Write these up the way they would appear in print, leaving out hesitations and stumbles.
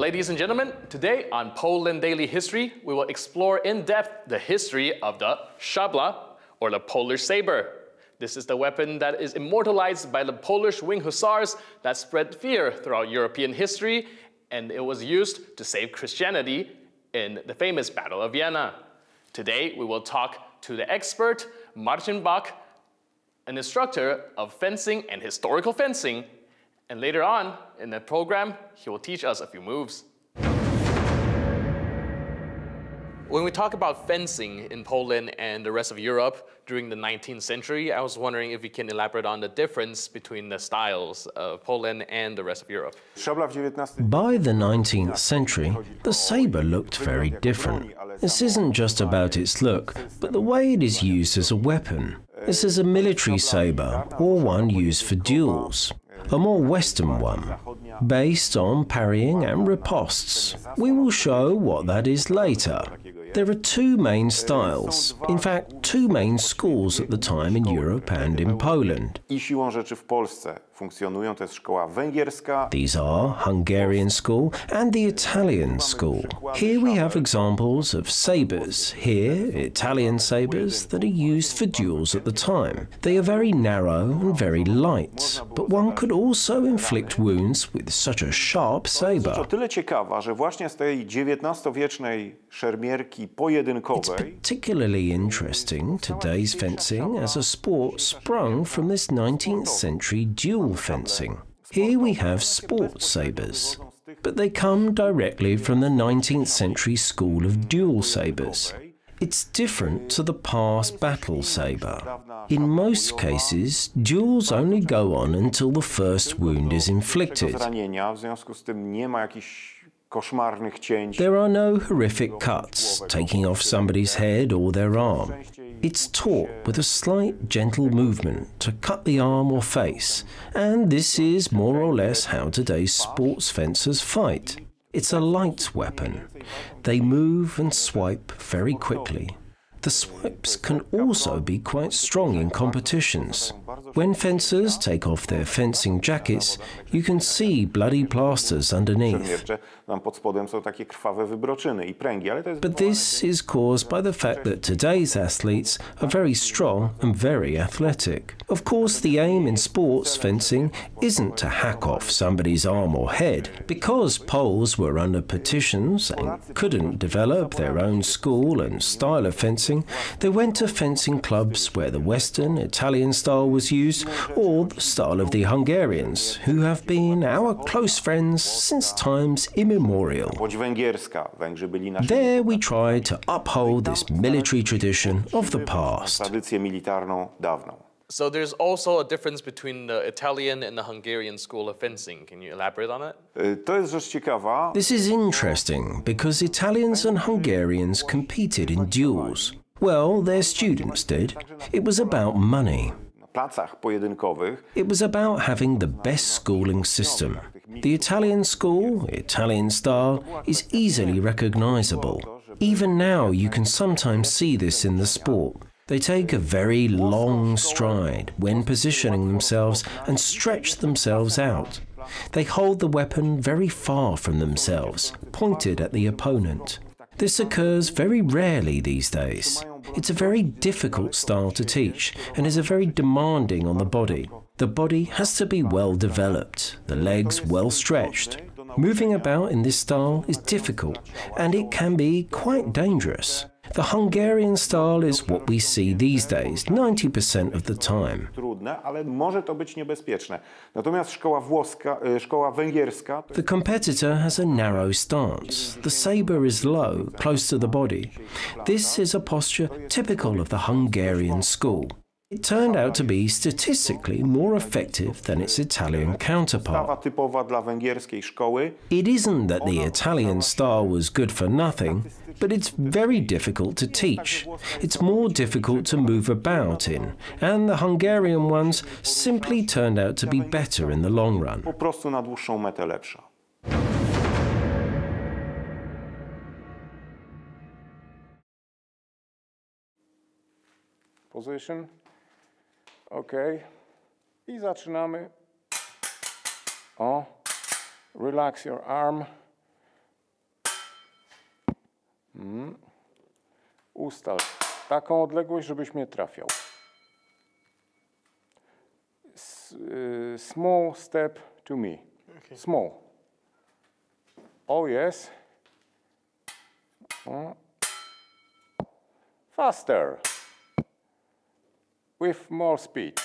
ladies and gentlemen, today on Poland Daily History, we will explore in depth the history of the szabla, or the Polish saber. This is the weapon that is immortalized by the Polish wing hussars that spread fear throughout European history, and it was used to save Christianity in the famous Battle of Vienna. Today, we will talk to the expert, Marcin Bach, an instructor of fencing and historical fencing, and later on in the program, he will teach us a few moves. When we talk about fencing in Poland and the rest of Europe during the 19th century, I was wondering if you can elaborate on the difference between the styles of Poland and the rest of Europe. By the 19th century, the saber looked very different. This isn't just about its look, but the way it is used as a weapon. This is a military saber, or one used for duels. A more Western one, based on parrying and ripostes. We will show what that is later. There are two main styles, in fact, two main schools at the time in Europe and in Poland. These are Hungarian school and the Italian school. Here we have examples of sabers. Here, Italian sabers that are used for duels at the time. They are very narrow and very light, but one could also inflict wounds with such a sharp saber. It's particularly interesting, today's fencing as a sport sprung from this 19th century dual fencing. Here we have sport sabers, but they come directly from the 19th century school of dual sabers. It's different to the past battle saber. In most cases, duels only go on until the first wound is inflicted. There are no horrific cuts, taking off somebody's head or their arm. It's taught with a slight, gentle movement to cut the arm or face, and this is more or less how today's sports fencers fight. It's a light weapon. They move and swipe very quickly. The swipes can also be quite strong in competitions. When fencers take off their fencing jackets, you can see bloody plasters underneath. But this is caused by the fact that today's athletes are very strong and very athletic. Of course, the aim in sports fencing isn't to hack off somebody's arm or head. Because Poles were under petitions and couldn't develop their own school and style of fencing, they went to fencing clubs where the Western Italian style was used, or the style of the Hungarians, who have been our close friends since times immemorial. There we tried to uphold this military tradition of the past. So there's also a difference between the Italian and the Hungarian school of fencing. Can you elaborate on it? This is interesting because Italians and Hungarians competed in duels. Well, their students did. It was about money. It was about having the best schooling system. The Italian school, Italian style, is easily recognizable. Even now you can sometimes see this in the sport. They take a very long stride when positioning themselves and stretch themselves out. They hold the weapon very far from themselves, pointed at the opponent. This occurs very rarely these days. It's a very difficult style to teach and is very demanding on the body. The body has to be well developed, the legs well stretched. Moving about in this style is difficult and it can be quite dangerous. The Hungarian style is what we see these days, 90% of the time. The competitor has a narrow stance. The saber is low, close to the body. This is a posture typical of the Hungarian school. It turned out to be statistically more effective than its Italian counterpart. It isn't that the Italian style was good for nothing, but it's very difficult to teach. It's more difficult to move about in, and the Hungarian ones simply turned out to be better in the long run. Position. OK. I zaczynamy. O. Relax your arm. Ustal taką odległość, żebyś mnie trafiał. Small step to me. Okay. Small. Oh yes. Faster. With more speed.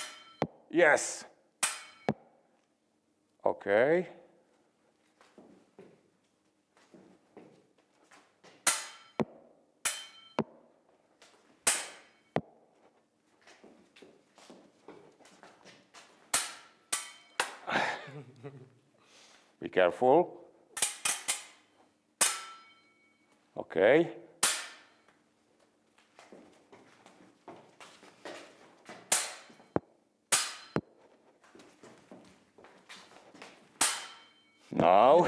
Yes. Okay. Be careful. Okay. Now,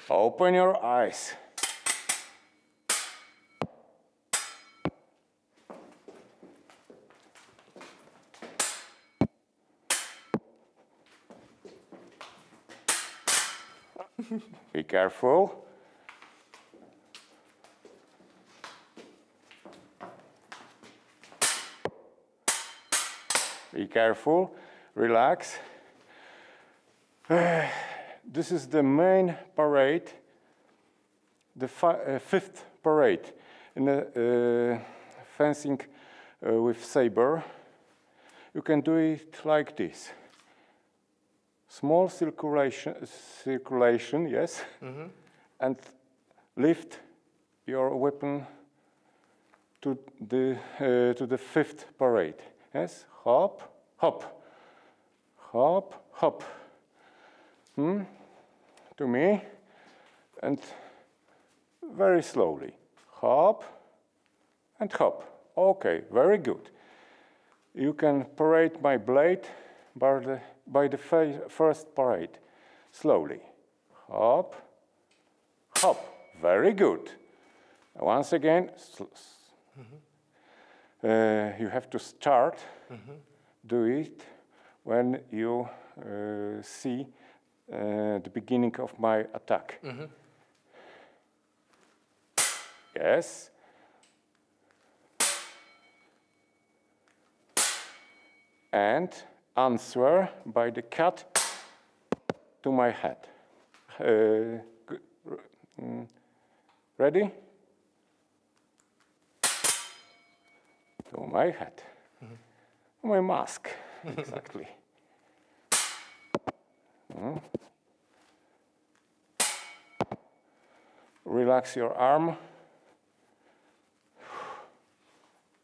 open your eyes. Be careful. Be careful. Relax. This is the main parade, the fifth parade in the fencing with saber. You can do it like this. Small circulation, yes, and lift your weapon to the fifth parade. Yes, hop, hop, hop, hop. To me, and very slowly. Hop and hop. Okay, very good. You can parade my blade by the first parade. Slowly. Hop, hop. Very good. Once again, you have to start. Do it when you see the beginning of my attack. Yes. And answer by the cut to my head. Ready? To my head. My mask, exactly. Relax your arm.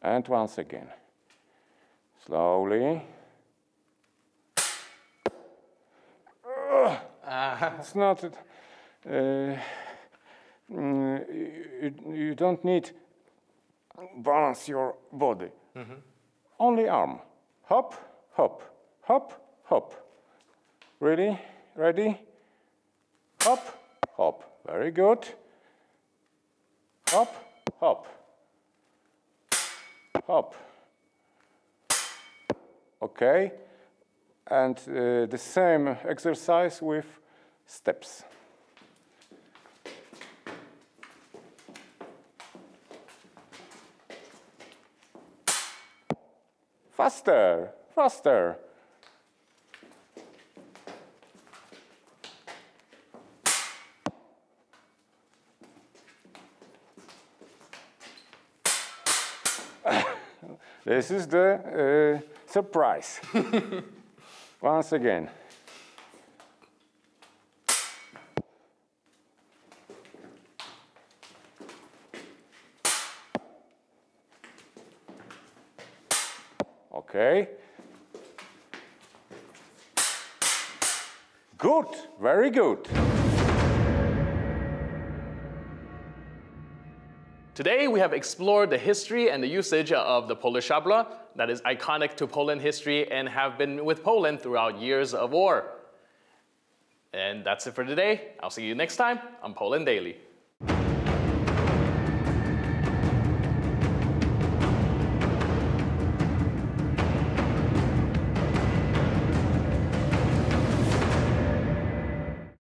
And once again. Slowly. It's not... you don't need balance your body. Only arm. Hop, hop, hop, hop. Ready? Ready? Hop, hop. Very good. Hop, hop. Hop. Okay. And the same exercise with steps. Faster, faster. This is the surprise. Once again. Okay. Good, very good. Today, we have explored the history and the usage of the Polish szabla that is iconic to Poland history and have been with Poland throughout years of war. And that's it for today. I'll see you next time on Poland Daily.